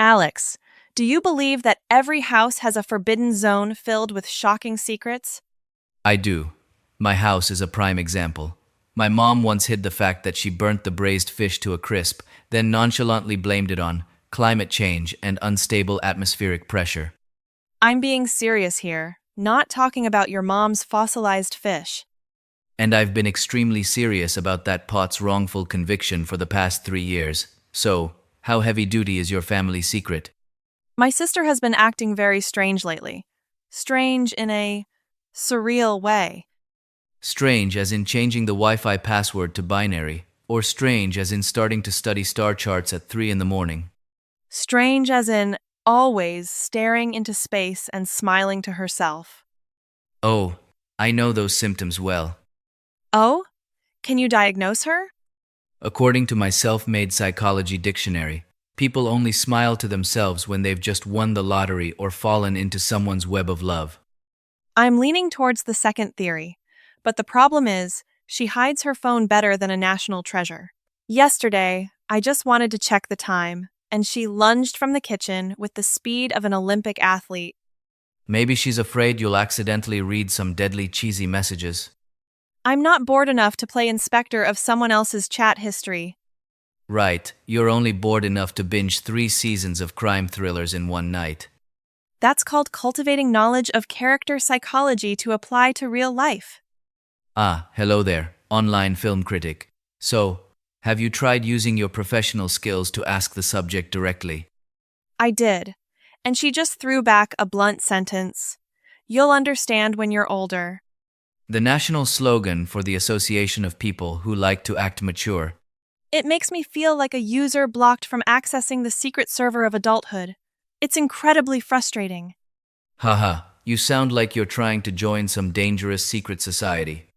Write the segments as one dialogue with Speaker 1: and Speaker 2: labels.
Speaker 1: Alex, do you believe that every house has a forbidden zone filled with shocking secrets?
Speaker 2: I do. My house is a prime example. My mom once hid the fact that she burnt the braised fish to a crisp, then nonchalantly blamed it on climate change and unstable atmospheric pressure.
Speaker 1: I'm being serious here, not talking about your mom's fossilized fish.
Speaker 2: And I've been extremely serious about that pot's wrongful conviction for the past 3 years. So, how heavy-duty is your family secret?
Speaker 1: My sister has been acting very strange lately. Strange in a surreal way.
Speaker 2: Strange as in changing the Wi-Fi password to binary, or strange as in starting to study star charts at 3 in the morning.
Speaker 1: Strange as in always staring into space and smiling to herself.
Speaker 2: Oh, I know those symptoms well.
Speaker 1: Oh? Can you diagnose her?
Speaker 2: According to my self-made psychology dictionary, people only smile to themselves when they've just won the lottery or fallen into someone's web of love.
Speaker 1: I'm leaning towards the second theory, but the problem is, she hides her phone better than a national treasure. Yesterday, I just wanted to check the time, and she lunged from the kitchen with the speed of an Olympic athlete.
Speaker 2: Maybe she's afraid you'll accidentally read some deadly cheesy messages.
Speaker 1: I'm not bored enough to play inspector of someone else's chat history.
Speaker 2: Right, you're only bored enough to binge 3 seasons of crime thrillers in one night.
Speaker 1: That's called cultivating knowledge of character psychology to apply to real life.
Speaker 2: Ah, hello there, online film critic. So, have you tried using your professional skills to ask the subject directly?
Speaker 1: I did, and she just threw back a blunt sentence. You'll understand when you're older.
Speaker 2: The national slogan for the association of people who like to act mature.
Speaker 1: It makes me feel like a user blocked from accessing the secret server of adulthood. It's incredibly frustrating.
Speaker 2: Haha, you sound like you're trying to join some dangerous secret society.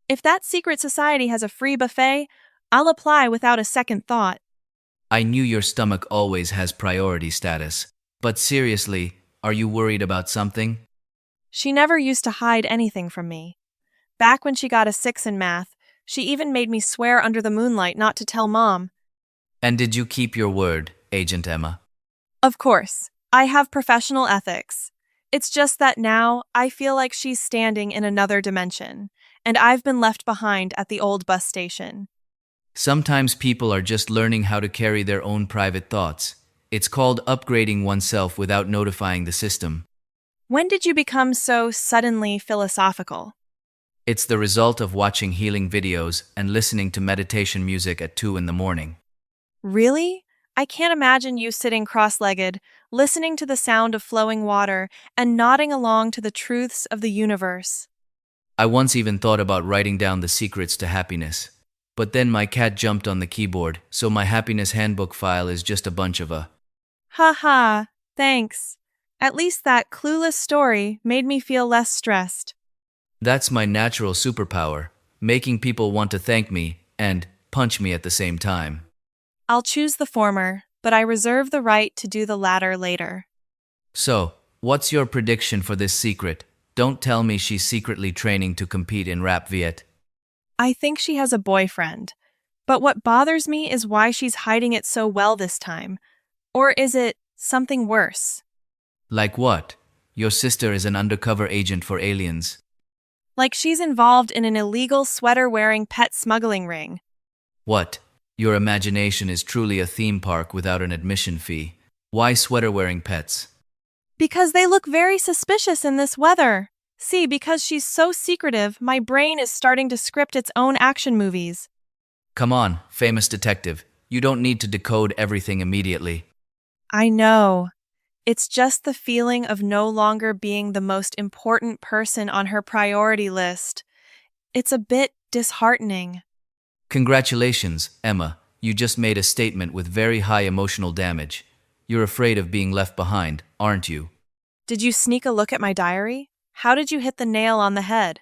Speaker 1: If that secret society has a free buffet, I'll apply without a second thought.
Speaker 2: I knew your stomach always has priority status. But seriously, are you worried about something?
Speaker 1: She never used to hide anything from me. Back when she got a 6 in math, she even made me swear under the moonlight not to tell Mom.
Speaker 2: And did you keep your word, Agent Emma?
Speaker 1: Of course, I have professional ethics. It's just that now I feel like she's standing in another dimension, and I've been left behind at the old bus station.
Speaker 2: Sometimes people are just learning how to carry their own private thoughts. It's called upgrading oneself without notifying the system.
Speaker 1: When did you become so suddenly philosophical?
Speaker 2: It's the result of watching healing videos and listening to meditation music at 2 in the morning.
Speaker 1: Really? I can't imagine you sitting cross-legged, listening to the sound of flowing water, and nodding along to the truths of the universe.
Speaker 2: I once even thought about writing down the secrets to happiness. But then my cat jumped on the keyboard, so my happiness handbook file is just a bunch of
Speaker 1: Ha ha, thanks. At least that clueless story made me feel less stressed.
Speaker 2: That's my natural superpower, making people want to thank me and punch me at the same time.
Speaker 1: I'll choose the former, but I reserve the right to do the latter later.
Speaker 2: So, what's your prediction for this secret? Don't tell me she's secretly training to compete in Rap Viet.
Speaker 1: I think she has a boyfriend, but what bothers me is why she's hiding it so well this time. Or is it something worse?
Speaker 2: Like what? Your sister is an undercover agent for aliens.
Speaker 1: Like she's involved in an illegal sweater-wearing pet smuggling ring.
Speaker 2: What? Your imagination is truly a theme park without an admission fee. Why sweater-wearing pets?
Speaker 1: Because they look very suspicious in this weather. See, because she's so secretive, my brain is starting to script its own action movies.
Speaker 2: Come on, famous detective. You don't need to decode everything immediately.
Speaker 1: I know. It's just the feeling of no longer being the most important person on her priority list. It's a bit disheartening.
Speaker 2: Congratulations, Emma. You just made a statement with very high emotional damage. You're afraid of being left behind, aren't you?
Speaker 1: Did you sneak a look at my diary? How did you hit the nail on the head?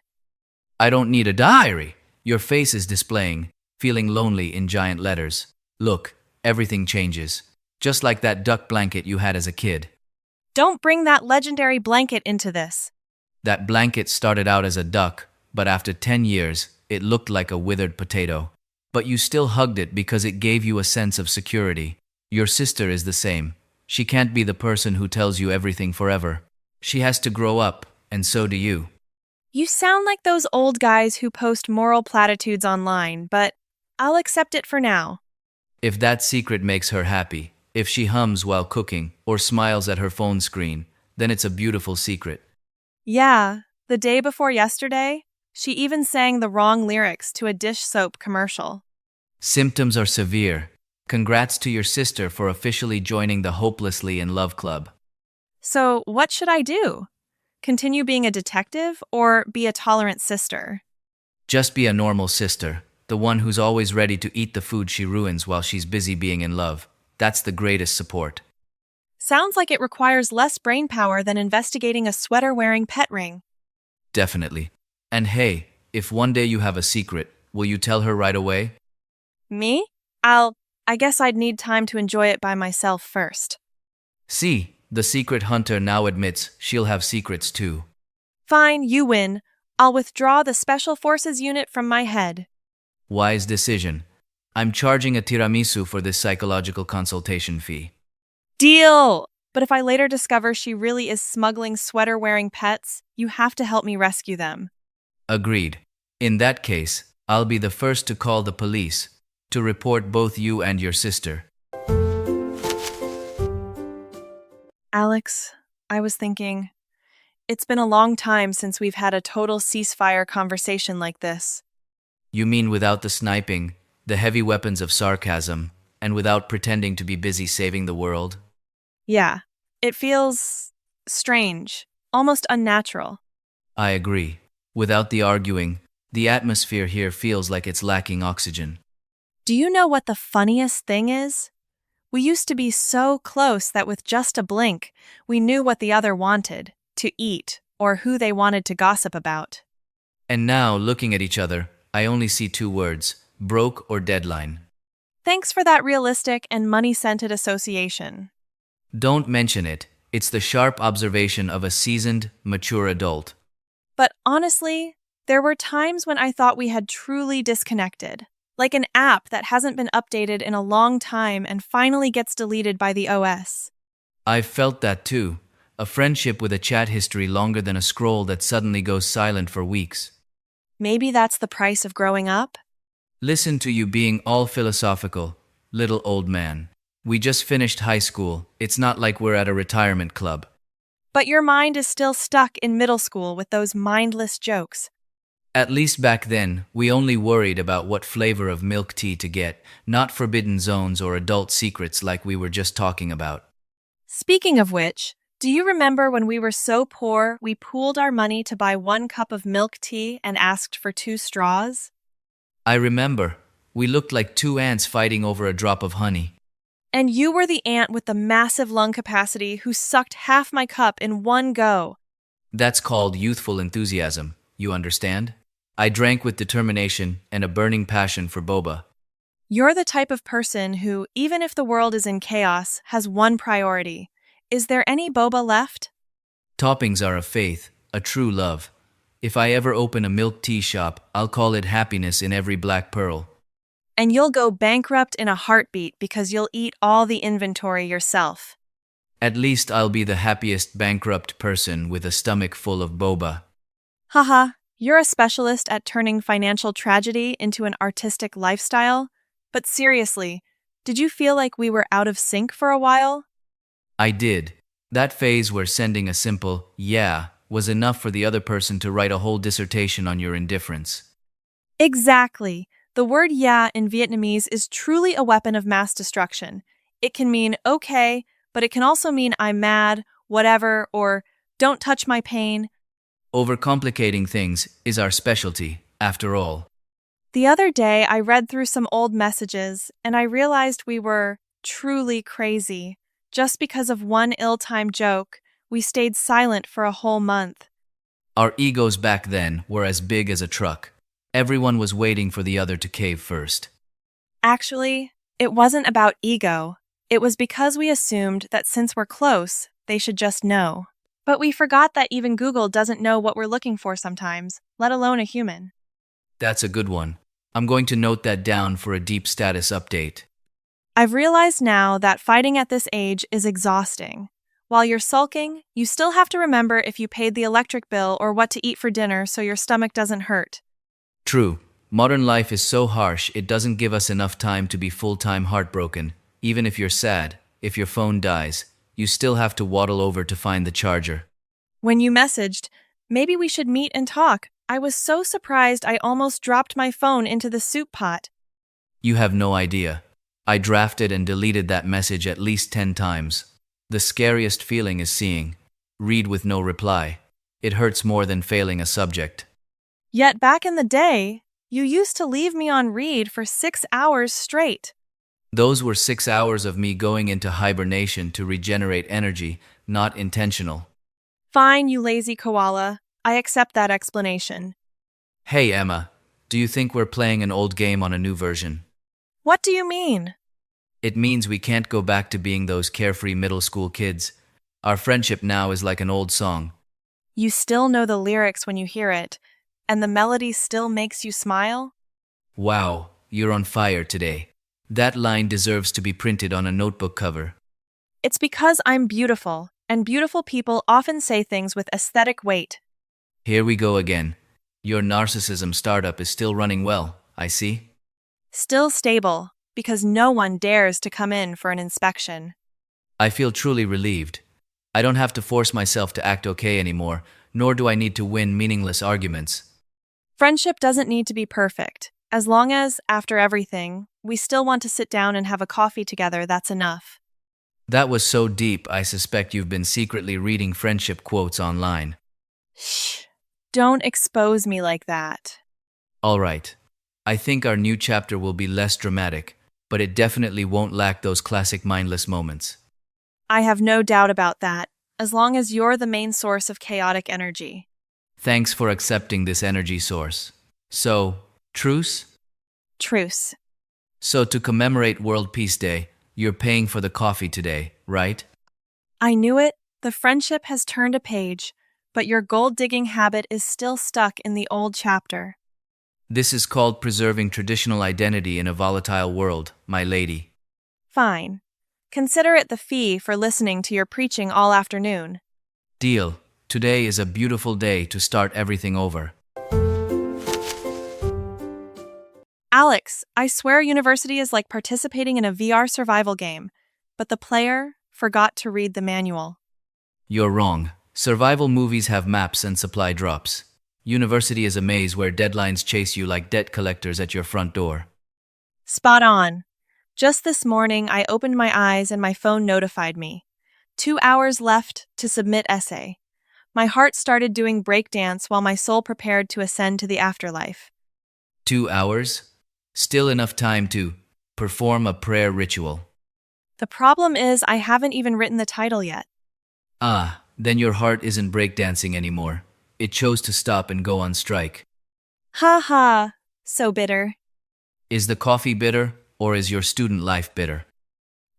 Speaker 2: I don't need a diary. Your face is displaying, feeling lonely in giant letters. Look, everything changes. Just like that duck blanket you had as a kid.
Speaker 1: Don't bring that legendary blanket into this.
Speaker 2: That blanket started out as a duck, but after 10 years, it looked like a withered potato. But you still hugged it because it gave you a sense of security. Your sister is the same. She can't be the person who tells you everything forever. She has to grow up, and so do you.
Speaker 1: You sound like those old guys who post moral platitudes online, but I'll accept it for now.
Speaker 2: If that secret makes her happy, if she hums while cooking or smiles at her phone screen, then it's a beautiful secret.
Speaker 1: Yeah, the day before yesterday, she even sang the wrong lyrics to a dish soap commercial.
Speaker 2: Symptoms are severe. Congrats to your sister for officially joining the Hopelessly in Love Club.
Speaker 1: So, what should I do? Continue being a detective or be a tolerant sister?
Speaker 2: Just be a normal sister, the one who's always ready to eat the food she ruins while she's busy being in love. That's the greatest support.
Speaker 1: Sounds like it requires less brain power than investigating a sweater-wearing pet ring.
Speaker 2: Definitely. And hey, if one day you have a secret, will you tell her right away?
Speaker 1: Me? I guess I'd need time to enjoy it by myself first.
Speaker 2: See, the secret hunter now admits she'll have secrets too.
Speaker 1: Fine, you win. I'll withdraw the Special Forces unit from my head.
Speaker 2: Wise decision. I'm charging a tiramisu for this psychological consultation fee.
Speaker 1: Deal! But if I later discover she really is smuggling sweater-wearing pets, you have to help me rescue them.
Speaker 2: Agreed. In that case, I'll be the first to call the police to report both you and your sister.
Speaker 1: Alex, I was thinking, it's been a long time since we've had a total ceasefire conversation like this.
Speaker 2: You mean without the sniping, the heavy weapons of sarcasm, and without pretending to be busy saving the world?
Speaker 1: Yeah, it feels strange, almost unnatural.
Speaker 2: I agree. Without the arguing, the atmosphere here feels like it's lacking oxygen.
Speaker 1: Do you know what the funniest thing is? We used to be so close that with just a blink, we knew what the other wanted, to eat, or who they wanted to gossip about.
Speaker 2: And now, looking at each other, I only see two words: broke or deadline.
Speaker 1: Thanks for that realistic and money-scented association.
Speaker 2: Don't mention it. It's the sharp observation of a seasoned, mature adult.
Speaker 1: But honestly, there were times when I thought we had truly disconnected. Like an app that hasn't been updated in a long time and finally gets deleted by the OS.
Speaker 2: I've felt that too. A friendship with a chat history longer than a scroll that suddenly goes silent for weeks.
Speaker 1: Maybe that's the price of growing up?
Speaker 2: Listen to you being all philosophical, little old man. We just finished high school. It's not like we're at a retirement club.
Speaker 1: But your mind is still stuck in middle school with those mindless jokes.
Speaker 2: At least back then, we only worried about what flavor of milk tea to get, not forbidden zones or adult secrets like we were just talking about.
Speaker 1: Speaking of which, do you remember when we were so poor we pooled our money to buy 1 cup of milk tea and asked for 2 straws?
Speaker 2: I remember. We looked like two ants fighting over a drop of honey.
Speaker 1: And you were the ant with the massive lung capacity who sucked half my cup in one go.
Speaker 2: That's called youthful enthusiasm, you understand? I drank with determination and a burning passion for boba.
Speaker 1: You're the type of person who, even if the world is in chaos, has one priority. Is there any boba left?
Speaker 2: Toppings are a faith, a true love. If I ever open a milk tea shop, I'll call it happiness in every black pearl.
Speaker 1: And you'll go bankrupt in a heartbeat because you'll eat all the inventory yourself.
Speaker 2: At least I'll be the happiest bankrupt person with a stomach full of boba.
Speaker 1: Haha, you're a specialist at turning financial tragedy into an artistic lifestyle. But seriously, did you feel like we were out of sync for a while?
Speaker 2: I did. That phase where sending a simple "yeah" was enough for the other person to write a whole dissertation on your indifference.
Speaker 1: Exactly. The word yeah in Vietnamese is truly a weapon of mass destruction. It can mean okay, but it can also mean I'm mad, whatever, or don't touch my pain.
Speaker 2: Overcomplicating things is our specialty, after all.
Speaker 1: The other day, I read through some old messages, and I realized we were truly crazy. Just because of one ill-timed joke, we stayed silent for a whole month.
Speaker 2: Our egos back then were as big as a truck. Everyone was waiting for the other to cave first.
Speaker 1: Actually, it wasn't about ego. It was because we assumed that since we're close, they should just know. But we forgot that even Google doesn't know what we're looking for sometimes, let alone a human.
Speaker 2: That's a good one. I'm going to note that down for a deep status update.
Speaker 1: I've realized now that fighting at this age is exhausting. While you're sulking, you still have to remember if you paid the electric bill or what to eat for dinner so your stomach doesn't hurt.
Speaker 2: True. Modern life is so harsh, it doesn't give us enough time to be full-time heartbroken. Even if you're sad, if your phone dies, you still have to waddle over to find the charger.
Speaker 1: When you messaged, maybe we should meet and talk, I was so surprised I almost dropped my phone into the soup pot.
Speaker 2: You have no idea. I drafted and deleted that message at least 10 times. The scariest feeling is seeing read with no reply. It hurts more than failing a subject.
Speaker 1: Yet back in the day, you used to leave me on read for 6 hours straight.
Speaker 2: Those were 6 hours of me going into hibernation to regenerate energy, not intentional.
Speaker 1: Fine, you lazy koala. I accept that explanation.
Speaker 2: Hey Emma, do you think we're playing an old game on a new version?
Speaker 1: What do you mean?
Speaker 2: It means we can't go back to being those carefree middle school kids. Our friendship now is like an old song.
Speaker 1: You still know the lyrics when you hear it, and the melody still makes you smile?
Speaker 2: Wow, you're on fire today. That line deserves to be printed on a notebook cover.
Speaker 1: It's because I'm beautiful, and beautiful people often say things with aesthetic weight.
Speaker 2: Here we go again. Your narcissism startup is still running well, I see.
Speaker 1: Still stable, because no one dares to come in for an inspection.
Speaker 2: I feel truly relieved. I don't have to force myself to act okay anymore, nor do I need to win meaningless arguments.
Speaker 1: Friendship doesn't need to be perfect. As long as, after everything, we still want to sit down and have a coffee together, that's enough.
Speaker 2: That was so deep, I suspect you've been secretly reading friendship quotes online.
Speaker 1: Shh. Don't expose me like that.
Speaker 2: All right. I think our new chapter will be less dramatic, but it definitely won't lack those classic mindless moments.
Speaker 1: I have no doubt about that, as long as you're the main source of chaotic energy.
Speaker 2: Thanks for accepting this energy source. So, truce?
Speaker 1: Truce.
Speaker 2: So to commemorate World Peace Day, you're paying for the coffee today, right?
Speaker 1: I knew it. The friendship has turned a page, but your gold-digging habit is still stuck in the old chapter.
Speaker 2: This is called preserving traditional identity in a volatile world, my lady.
Speaker 1: Fine. Consider it the fee for listening to your preaching all afternoon.
Speaker 2: Deal. Today is a beautiful day to start everything over.
Speaker 1: Alex, I swear university is like participating in a VR survival game, but the player forgot to read the manual.
Speaker 2: You're wrong. Survival movies have maps and supply drops. University is a maze where deadlines chase you like debt collectors at your front door.
Speaker 1: Spot on. Just this morning, I opened my eyes and my phone notified me. 2 hours left to submit essay. My heart started doing breakdance while my soul prepared to ascend to the afterlife.
Speaker 2: 2 hours? Still enough time to perform a prayer ritual.
Speaker 1: The problem is I haven't even written the title yet.
Speaker 2: Ah, then your heart isn't breakdancing anymore. It chose to stop and go on strike.
Speaker 1: Ha ha, so bitter.
Speaker 2: Is the coffee bitter, or is your student life bitter?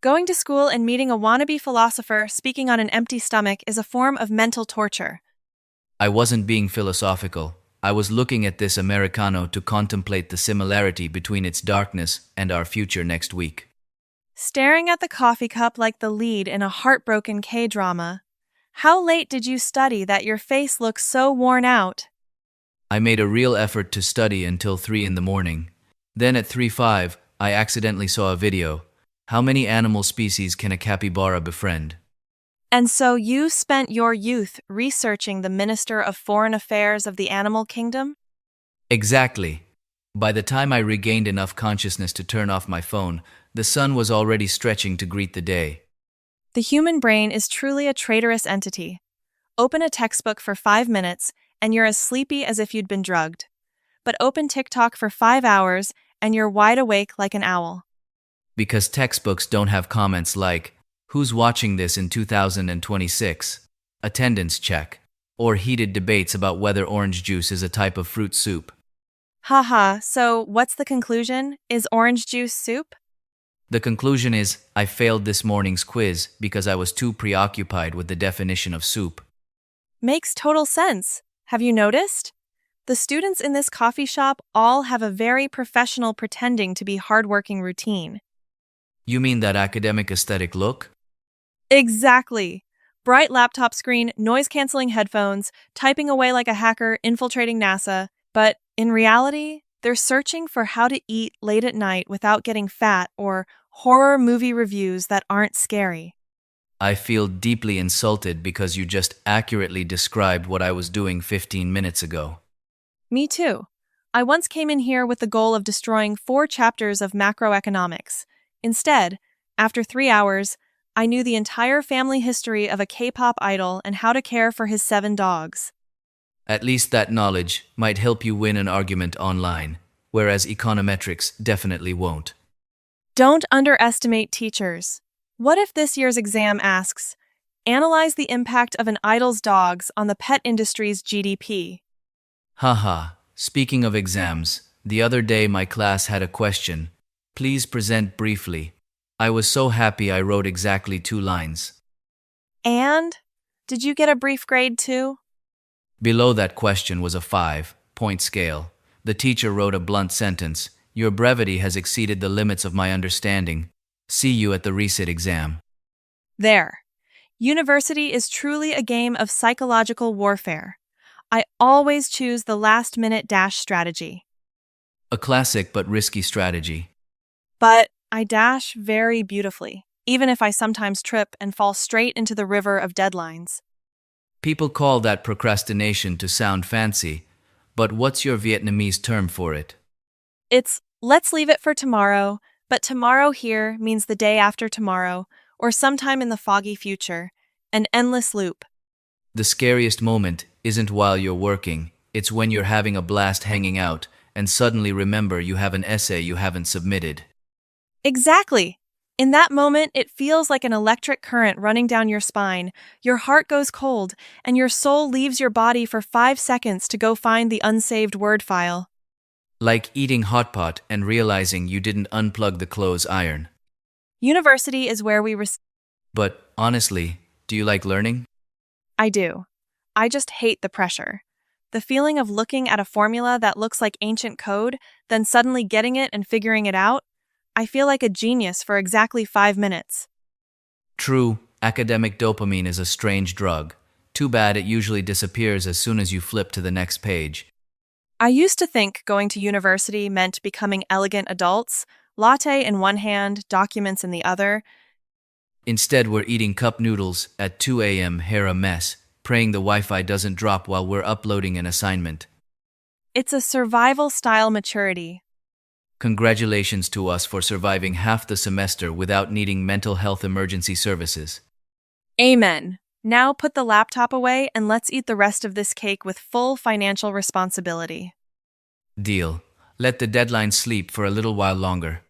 Speaker 1: Going to school and meeting a wannabe philosopher speaking on an empty stomach is a form of mental torture.
Speaker 2: I wasn't being philosophical. I was looking at this Americano to contemplate the similarity between its darkness and our future next week.
Speaker 1: Staring at the coffee cup like the lead in a heartbroken K-drama. How late did you study that your face looks so worn out?
Speaker 2: I made a real effort to study until 3 in the morning. Then at 3:05, I accidentally saw a video. How many animal species can a capybara befriend?
Speaker 1: And so you spent your youth researching the Minister of Foreign Affairs of the Animal Kingdom?
Speaker 2: Exactly. By the time I regained enough consciousness to turn off my phone, the sun was already stretching to greet the day.
Speaker 1: The human brain is truly a traitorous entity. Open a textbook for 5 minutes and you're as sleepy as if you'd been drugged. But open TikTok for 5 hours and you're wide awake like an owl.
Speaker 2: Because textbooks don't have comments like, "Who's watching this in 2026? Attendance check," or heated debates about whether orange juice is a type of fruit soup.
Speaker 1: Haha, so what's the conclusion? Is orange juice soup?
Speaker 2: The conclusion is, I failed this morning's quiz because I was too preoccupied with the definition of soup.
Speaker 1: Makes total sense. Have you noticed? The students in this coffee shop all have a very professional pretending to be hardworking routine.
Speaker 2: You mean that academic aesthetic look?
Speaker 1: Exactly. Bright laptop screen, noise canceling headphones, typing away like a hacker infiltrating NASA. But in reality, they're searching for how to eat late at night without getting fat or horror movie reviews that aren't scary.
Speaker 2: I feel deeply insulted because you just accurately described what I was doing 15 minutes ago.
Speaker 1: Me too. I once came in here with the goal of destroying 4 chapters of macroeconomics. Instead, after 3 hours, I knew the entire family history of a K-pop idol and how to care for his 7 dogs.
Speaker 2: At least that knowledge might help you win an argument online, whereas econometrics definitely won't.
Speaker 1: Don't underestimate teachers. What if this year's exam asks, analyze the impact of an idol's dogs on the pet industry's GDP?
Speaker 2: Haha, speaking of exams, the other day my class had a question. Please present briefly. I was so happy I wrote exactly 2 lines.
Speaker 1: And? Did you get a brief grade too?
Speaker 2: Below that question was a 5-point scale. The teacher wrote a blunt sentence. Your brevity has exceeded the limits of my understanding. See you at the resit exam.
Speaker 1: There. University is truly a game of psychological warfare. I always choose the last-minute dash strategy.
Speaker 2: A classic but risky strategy.
Speaker 1: But I dash very beautifully, even if I sometimes trip and fall straight into the river of deadlines.
Speaker 2: People call that procrastination to sound fancy, but what's your Vietnamese term for it?
Speaker 1: It's let's leave it for tomorrow, but tomorrow here means the day after tomorrow, or sometime in the foggy future, an endless loop.
Speaker 2: The scariest moment isn't while you're working, it's when you're having a blast hanging out and suddenly remember you have an essay you haven't submitted.
Speaker 1: Exactly. In that moment, it feels like an electric current running down your spine. Your heart goes cold, and your soul leaves your body for 5 seconds to go find the unsaved Word file.
Speaker 2: Like eating hot pot and realizing you didn't unplug the clothes iron.
Speaker 1: University is where we
Speaker 2: But honestly, do you like learning?
Speaker 1: I do. I just hate the pressure. The feeling of looking at a formula that looks like ancient code, then suddenly getting it and figuring it out. I feel like a genius for exactly 5 minutes.
Speaker 2: True, academic dopamine is a strange drug. Too bad it usually disappears as soon as you flip to the next page.
Speaker 1: I used to think going to university meant becoming elegant adults, latte in one hand, documents in the other.
Speaker 2: Instead, we're eating cup noodles at 2 a.m. hair a mess, praying the Wi-Fi doesn't drop while we're uploading an assignment.
Speaker 1: It's a survival-style maturity.
Speaker 2: Congratulations to us for surviving half the semester without needing mental health emergency services.
Speaker 1: Amen. Now put the laptop away and let's eat the rest of this cake with full financial responsibility.
Speaker 2: Deal. Let the deadline sleep for a little while longer.